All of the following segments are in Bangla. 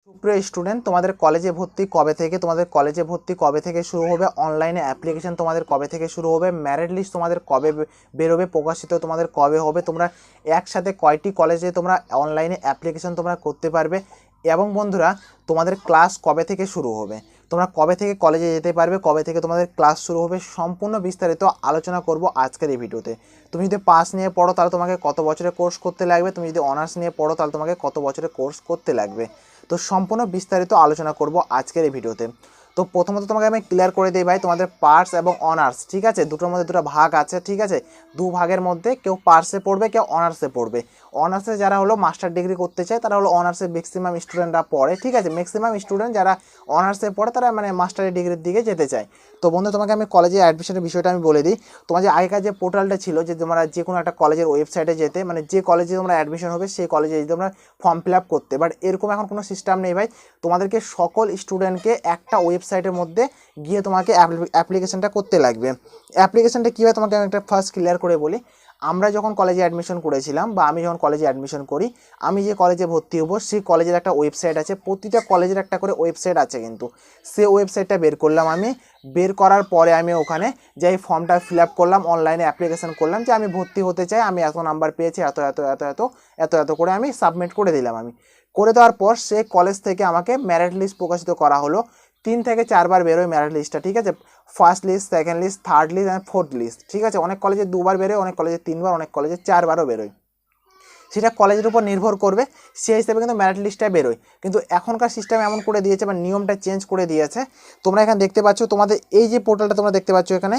সুপ্রিয় স্টুডেন্ট, তোমাদের কলেজে ভর্তি কবে থেকে শুরু হবে? অনলাইনে অ্যাপ্লিকেশন তোমাদের কবে থেকে শুরু হবে? মেরিট লিস্ট তোমাদের কবে বেরোবে, প্রকাশিত তোমাদের কবে হবে? তোমরা একসাথে কয়টি কলেজে তোমরা অনলাইনে অ্যাপ্লিকেশন তোমরা করতে পারবে? এবং বন্ধুরা, তোমাদের ক্লাস কবে থেকে শুরু হবে? তোমরা কবে থেকে কলেজে যেতে পারবে, কবে থেকে তোমাদের ক্লাস শুরু হবে, সম্পূর্ণ বিস্তারিত আলোচনা করব আজকের এই ভিডিওতে। তুমি যদি পাস নিয়ে পড়ো তাহলে তোমাকে কত বছরের কোর্স করতে লাগবে, তুমি যদি অনার্স নিয়ে পড়ো তাহলে তোমাকে কত বছরের কোর্স করতে লাগবে। তো সম্পূর্ণ বিস্তারিত আলোচনা করব আজকের এই ভিডিওতে। তো প্রথমত তোমাকে আমি ক্লিয়ার করে দিই ভাই, তোমাদের পার্টস এবং অনার্স, ঠিক আছে, দুটোর মধ্যে দুটো ভাগ আছে, ঠিক আছে। দু ভাগের মধ্যে কেউ পার্টসে পড়বে, কেউ অনার্সে পড়বে। অনার্সে যারা হলো মাস্টার ডিগ্রি করতে চায় তারা হলো অনার্সে ম্যাক্সিমাম স্টুডেন্টরা পড়ে, ঠিক আছে। ম্যাক্সিমাম স্টুডেন্ট যারা অনার্সে পড়ে তারা মানে মাস্টারি ডিগ্রির দিকে যেতে চায়। তো বন্ধু, তোমাকে আমি কলেজে অ্যাডমিশনের বিষয়টা আমি বলে দিই। তোমার যে আগেকার যে পোর্টালটা ছিল, যে তোমরা যে কোনো একটা কলেজের ওয়েবসাইটে যেতে, মানে যে কলেজে তোমরা অ্যাডমিশন হবে সেই কলেজে যেতে তোমরা ফর্ম ফিল আপ করতে, বাট এরকম এখন কোনো সিস্টেম নেই ভাই। তোমাদেরকে সকল স্টুডেন্টকে একটা ওয়েবসাইটের মধ্যে গিয়ে তোমাকে অ্যাপ্লিকেশনটা করতে লাগবে। অ্যাপ্লিকেশনটা কীভাবে তোমাকে আমি একটা ফার্স্ট ক্লিয়ার করে বলি। আমরা যখন কলেজে অ্যাডমিশন করেছিলাম, বা আমি যখন কলেজে অ্যাডমিশন করি, আমি যে কলেজে ভর্তি হবো সেই কলেজের একটা ওয়েবসাইট আছে, প্রতিটা কলেজের একটা করে ওয়েবসাইট আছে কিন্তু। সেই ওয়েবসাইটটা বের করলাম আমি। বের করার পরে আমি ওখানে যাই ফর্মটা ফিল আপ করলাম, অনলাইনে অ্যাপ্লিকেশন করলাম যে আমি ভর্তি হতে চাই, আমি এত নাম্বার পেয়েছি, এত এত এত এত এত এত করে আমি সাবমিট করে দিলাম। আমি করে দেওয়ার পর সে কলেজ থেকে আমাকে মেরিট লিস্ট প্রকাশিত করা হলো। 3 থেকে 4 বার বেরোয় মেরিট লিস্টটা, ঠিক আছে। First list, second list, third list and fourth list, ঠিক আছে। অনেক কলেজে 2 বার বেরোয়, অনেক কলেজে 3 বার, অনেক কলেজে 4 বারও বেরোয়। সেটা কলেজের উপর নির্ভর করবে, সেই হিসেবে কিন্তু মেরিট লিস্টটা বেরোয়। কিন্তু এখনকার সিস্টেম এমন করে দিয়েছে, বা নিয়মটা চেঞ্জ করে দিয়েছে। তোমরা এখানে দেখতে পাচ্ছ, তোমাদের এই যে পোর্টালটা তোমরা দেখতে পাচ্ছ এখানে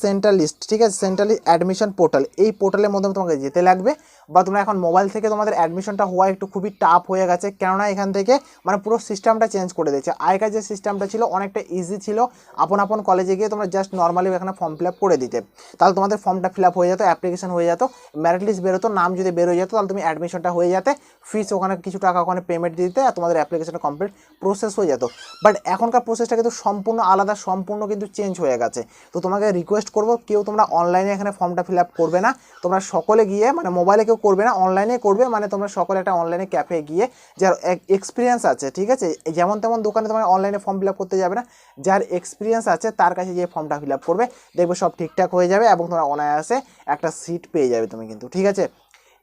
সেন্ট্রাল লিস্ট, ঠিক আছে, সেন্ট্রাল লিস্ট অ্যাডমিশন পোর্টাল, এই পোর্টালের মধ্যে তোমাকে যেতে লাগবে। বা তোমরা এখন মোবাইল থেকে তোমাদের অ্যাডমিশনটা হওয়া একটু খুবই টাফ হয়ে গেছে, কেননা এখান থেকে মানে পুরো সিস্টেমটা চেঞ্জ করে দিয়েছে। আগেকার যে সিস্টেমটা ছিল অনেকটা ইজি ছিল, আপন আপন কলেজে গিয়ে তোমরা জাস্ট নর্মালি এখানে ফর্ম ফিল আপ করে দিতে, তাহলে তোমাদের ফর্মটা ফিল আপ হয়ে যেত, অ্যাপ্লিকেশন হয়ে যেত, মেরিট লিস্ট বেরোতো, নাম যদি বেরোয় যেত তাহলে তুমি অ্যাডমিশনটা হয়ে যেতে, ফিস ওখানে কিছু টাকা ওখানে পেমেন্ট দিতে, আর তোমাদের অ্যাপ্লিকেশনটা কমপ্লিট প্রসেস হয়ে যেত। বাট এখনকার প্রসেসটা কিন্তু সম্পূর্ণ আলাদা, সম্পূর্ণ কিন্তু চেঞ্জ হয়ে গেছে। তো তোমাকে রিকোয়েস্ট করবো, কেউ তোমরা অনলাইনে এখানে ফর্মটা ফিল আপ করবে না, তোমরা সকলে গিয়ে, মানে মোবাইলে কেউ করবে না, অনলাইনে করবে। মানে তোমরা সকলে একটা অনলাইনে ক্যাফে গিয়ে, যার এক্সপিরিয়েন্স আছে, ঠিক আছে, যেমন তেমন দোকানে তোমরা অনলাইনে ফর্ম ফিল আপ করতে যাবে না, যার এক্সপিরিয়েন্স আছে তার কাছে গিয়ে ফর্মটা ফিল আপ করবে, দেখবে সব ঠিকঠাক হয়ে যাবে এবং তোমরা অনায়াসে একটা সিট পেয়ে যাবে তুমি কিন্তু, ঠিক আছে।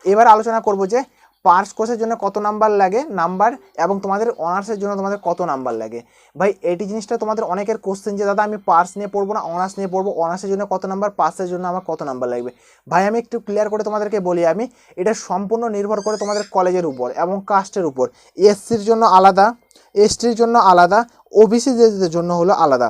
এবার আলোচনা করব যে পার্স কোর্সের জন্য কত নাম্বার লাগে, নাম্বার, এবং তোমাদের অনার্সের জন্য তোমাদের কত নাম্বার লাগে। ভাই এটি জিনিসটা তোমাদের অনেকের কোশ্চেন, যে দাদা আমি পার্স নিয়ে পড়বো না অনার্স নিয়ে পড়বো, অনার্সের জন্য কত নাম্বার, পার্সের জন্য আমার কত নাম্বার লাগবে। ভাই আমি একটু ক্লিয়ার করে তোমাদেরকে বলি, আমি এটা সম্পূর্ণ নির্ভর করে তোমাদের কলেজের উপর এবং কাস্টের উপর। এসসির জন্য আলাদা, এসটির জন্য আলাদা, ওবিসিদের জন্য হলো আলাদা।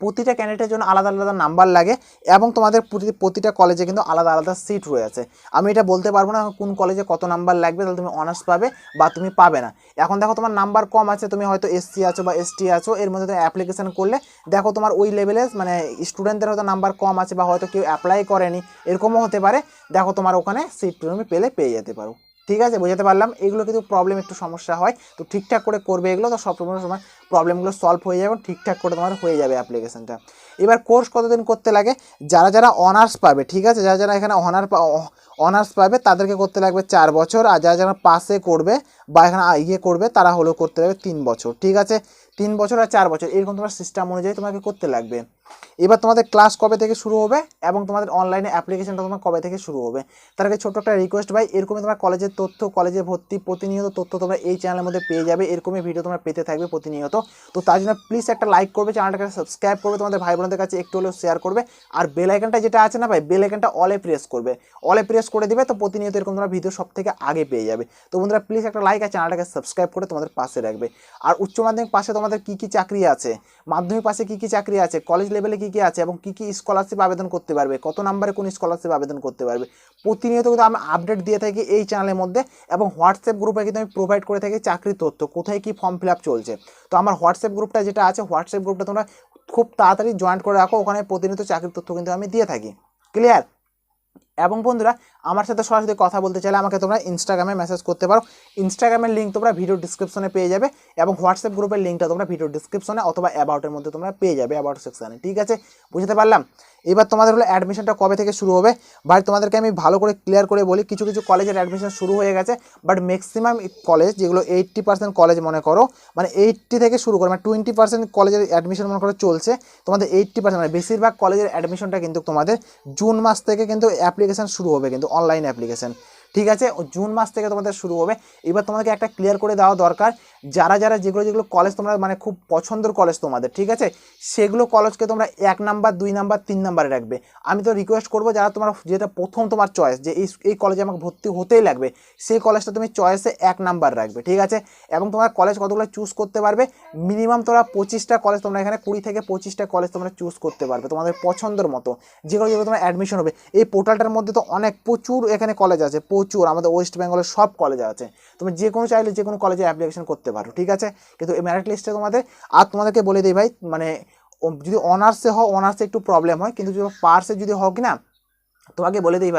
প্রতিটা ক্যান্ডিডেটের জন্য আলাদা আলাদা নাম্বার লাগে, এবং তোমাদের প্রতিটা কলেজে কিন্তু আলাদা আলাদা সিট রয়েছে। আমি এটা বলতে পারবো না কোন কলেজে কত নাম্বার লাগবে তাহলে তুমি অনার্স পাবে বা তুমি পাবে না। এখন দেখো তোমার নাম্বার কম আছে, তুমি হয়তো এসসি আছো বা এসটি আছো, এর মধ্যে তুমি অ্যাপ্লিকেশন করলে দেখো তোমার ওই লেভেলে মানে স্টুডেন্টদের হয়তো নাম্বার কম আছে, বা হয়তো কেউ অ্যাপ্লাই করেনি, এরকমও হতে পারে। দেখো তোমার ওখানে সিট তুমি পেয়ে যেতে পারো, ঠিক আছে, বোঝাতে পারলাম। এগুলো কিন্তু প্রবলেম, একটু সমস্যা হয়, তো ঠিকঠাক করে করবে এগুলো, তো সব সময় প্রবলেমগুলো সলভ হয়ে যাবে, ঠিকঠাক করে তোমার হয়ে যাবে অ্যাপ্লিকেশনটা। এবার কোর্স কতদিন করতে লাগে, যারা যারা অনার্স পাবে, ঠিক আছে, যারা যারা এখানে অনার্স পাবে তাদেরকে করতে লাগবে 4 বছর, আর যারা যারা পাসে করবে বা এখানে করবে তারা হলো করতে লাগবে 3 বছর, ঠিক আছে। 3 বছর আর 4 বছর এরকম তোমার সিস্টেম অনুযায়ী তোমাকে করতে লাগবে। এবার তোমাদের ক্লাস কবে থেকে শুরু হবে এবং তোমাদের অনলাইনে অ্যাপ্লিকেশনটা তোমার কবে থেকে শুরু হবে, তার আগে ছোট্ট একটা রিকোয়েস্ট ভাই, এরকমই তোমার কলেজের তথ্য, কলেজে ভর্তি প্রতিনিয়ত তথ্য তোমরা এই চ্যানেলের মধ্যে পেয়ে যাবে, এরকমই ভিডিও তোমরা পেতে থাকবে প্রতিনিয়ত। তো তার জন্য প্লিজ একটা লাইক করবে, চ্যানেলটাকে সাবস্ক্রাইব করবে, তোমাদের ভাই বোনদের কাছে একটু হলেও শেয়ার করবে, আর বেল আইকনটা যেটা আছে না ভাই, বেল আইকনটা অলে প্রেস করবে, অলে প্রেস করে দিবে, তো প্রতিনিয়ত এরকম তোমরা ভিডিও সব থেকে আগে পেয়ে যাবে। তো বন্ধুরা প্লিজ একটা লাইক আর চ্যানেলটাকে সাবস্ক্রাইব করে তোমাদের পাশে রাখবে। আর উচ্চ মাধ্যমিক পাশে তোমাদের কী কী চাকরি আছে, মাধ্যমিক পাশে কী কী চাকরি আছে, কলেজ লেভেলে কী কী আছে, এবং কী কী স্কলারশিপ আবেদন করতে পারবে, কত নাম্বারে কোন স্কলারশিপ আবেদন করতে পারবে, প্রতিনিয়ত কিন্তু আমি আপডেট দিয়ে থাকি এই চ্যানেলের মধ্যে। এবং হোয়াটসঅ্যাপ গ্রুপে কিন্তু আমি প্রোভাইড করে থাকি চাকরির তথ্য, কোথায় কী ফর্ম ফিল আপ চলছে। তো আমার হোয়াটসঅ্যাপ গ্রুপটা যেটা আছে, হোয়াটসঅ্যাপ গ্রুপটা তোমরা খুব তাড়াতাড়ি জয়েন করে রাখো, ওখানে প্রতিনিয়ত চাকরির তথ্য কিন্তু আমি দিয়ে থাকি। ক্লিয়ার? এবং বন্ধুরা আমার সাথে সরাসরি কথা বলতে চাইলে আমাকে তোমরা ইনস্টাগ্রামে মেসেজ করতে পারো। ইনস্টাগ্রামের লিঙ্ক তোমরা ভিডিও ডিসক্রিপশনে পেয়ে যাবে এবং হোয়াটসঅ্যাপ গ্রুপের লিঙ্কটা তোমরা ভিডিও ডিসক্রিপশনে অথবা অ্যাবাউটের মধ্যে তোমরা পেয়ে যাবে, অ্যাবাউট সেকশানে। ঠিক আছে, বুঝতে পারলাম। এবার তোমাদের হলো অ্যাডমিশনটা কবে থেকে শুরু হবে। ভাই তোমাদেরকে আমি ভালো করে ক্লিয়ার করে বলি, কিছু কিছু কলেজের অ্যাডমিশন শুরু হয়ে গেছে, বাট ম্যাক্সিমাম কলেজ যেগুলো 80% কলেজ মনে করো, মানে 80 থেকে শুরু করে, মানে 20% কলেজের অ্যাডমিশন মনে করো চলছে, তোমাদের 80% মানে বেশিরভাগ কলেজের অ্যাডমিশনটা কিন্তু তোমাদের জুন মাস থেকে কিন্তু অ্যাপ্লিকেশন শুরু হবে, কিন্তু অনলাইন অ্যাপ্লিকেশন। ঠিক আছে, জুন মাস থেকে তোমাদের শুরু হবে। এবার তোমাদেরকে একটা ক্লিয়ার করে দেওয়া দরকার, যারা যারা যেগুলো কলেজ তোমরা মানে খুব পছন্দের কলেজ তোমাদের, ঠিক আছে, সেগুলো কলেজকে তোমরা 1 নাম্বার 2 নাম্বার 3 নাম্বারে রাখবে। আমি তো রিকোয়েস্ট করবো যারা তোমার যেটা প্রথম তোমার চয়েস, যে এই কলেজে আমাকে ভর্তি হতেই লাগবে, সেই কলেজটা তুমি চয়েসে 1 নাম্বার রাখবে। ঠিক আছে, এবং তোমার কলেজ কতগুলো চুজ করতে পারবে, মিনিমাম তোমরা 25টা কলেজ, তোমরা এখানে 20 থেকে 25টা কলেজ তোমরা চুজ করতে পারবে তোমাদের পছন্দের মতো, যেগুলো তোমার অ্যাডমিশন হবে। এই পোর্টালটার মধ্যে তো প্রচুর এখানে কলেজ আছে, প্রচুর, আমাদের ওয়েস্ট বেঙ্গলের সব কলেজ আছে। তুমি যে কোনো চাইলে যে কোনো কলেজে অ্যাপ্লিকেশন করতে পারো। ঠিক আছে, কিন্তু এই মেরিট লিস্টে তোমাদের, আর তোমাদেরকে বলে দিই ভাই, মানে যদি অনার্সে হও, অনার্সে একটু প্রবলেম হয়, কিন্তু যদি পার্সে যদি হও কি না, তোমাকে বলে দিই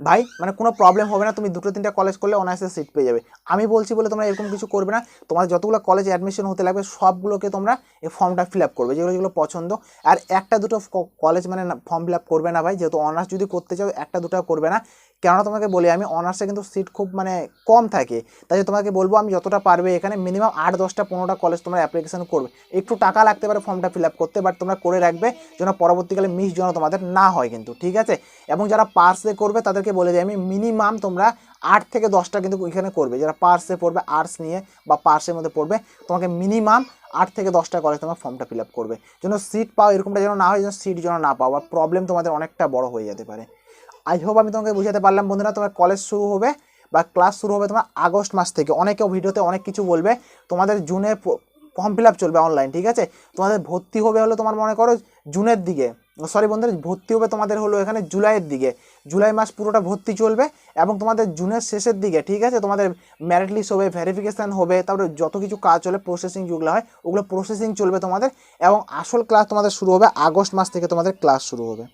ভাই মানে কোনো প্রবলেম হবে না, তুমি 2-3টা কলেজ করলে অনার্সে সিট পেয়ে যাবে। আমি বলছি বলে তোমরা এরকম কিছু করবে না, তোমার যতগুলো কলেজে অ্যাডমিশন হতে লাগবে সবগুলোকে তোমরা এই ফর্মটা ফিল আপ করবে, যেগুলো যেগুলো পছন্দ। আর একটা দুটো কলেজ মানে ফর্ম ফিল আপ করবে না ভাই, যেহেতু অনার্স যদি করতে চাও একটা দুটো করবে না। কেননা তোমাকে বলি আমি, অনার্সে কিন্তু সিট খুব মানে কম থাকে, তাই তোমাকে বলবো আমি যতটা পারবে এখানে মিনিমাম 8-10টা-15টা কলেজ তোমরা অ্যাপ্লিকেশন করবে। একটু টাকা লাগতে পারে ফর্মটা ফিল আপ করতে, বাট তোমরা করে রাখবে যেন পরবর্তীকালে মিস যেন তোমাদের না হয় কিন্তু। ঠিক আছে, এবং যারা পার্সে করবে তাদেরকে বলে দিই আমি, মিনিমাম তোমরা 8 থেকে 10টা কিন্তু এখানে করবে, যারা পার্সে পড়বে, আর্টস নিয়ে বা পার্সের মধ্যে পড়বে, তোমাকে মিনিমাম 8 থেকে 10টা কলেজ তোমার ফর্মটা ফিল আপ করবে, যেন সিট পাও, এরকমটা যেন না হয়, যেন সিট যেন না পাও, বা প্রবলেম তোমাদের অনেকটা বড় হয়ে যেতে পারে। আই হোপ আমি তোমাকে বুঝাতে পারলাম বন্ধুরা। তোমার কলেজ শুরু হবে বা ক্লাস শুরু হবে তোমার আগস্ট মাস থেকে। অনেকেও ভিডিওতে অনেক কিছু বলবে, তোমাদের জুনে ফর্ম ফিল আপ চলবে অনলাইন। ঠিক আছে, তোমাদের ভর্তি হবে হলো তোমার মনে করো জুনের দিকে, সরি বন্ধুরা, ভর্তি হবে তোমাদের হলো এখানে জুলাইয়ের দিকে, জুলাই মাস পুরোটা ভর্তি চলবে, এবং তোমাদের জুনের শেষের দিকে, ঠিক আছে, তোমাদের মেরিট লিস্ট হবে, ভেরিফিকেশান হবে, তারপরে যত কিছু কাজ চলে প্রসেসিং যেগুলো হয় ওগুলো প্রসেসিং চলবে তোমাদের, এবং আসল ক্লাস তোমাদের শুরু হবে আগস্ট মাস থেকে, তোমাদের ক্লাস শুরু হবে।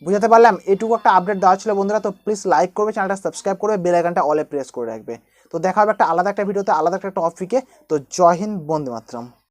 বুঝাতে পারলাম? এটুকু একটা আপডেট দেওয়া ছিল বন্ধুরা। তো প্লিজ লাইক করবে, চ্যানেলটা সাবস্ক্রাইব করবে, বেল আইকনটা অলে প্রেস করে রাখবে। তো দেখা হবে একটা আলাদা একটা ভিডিওতে, আলাদা একটা টপিকে। তো জয় হিন্দ, বন্দে মাতরম।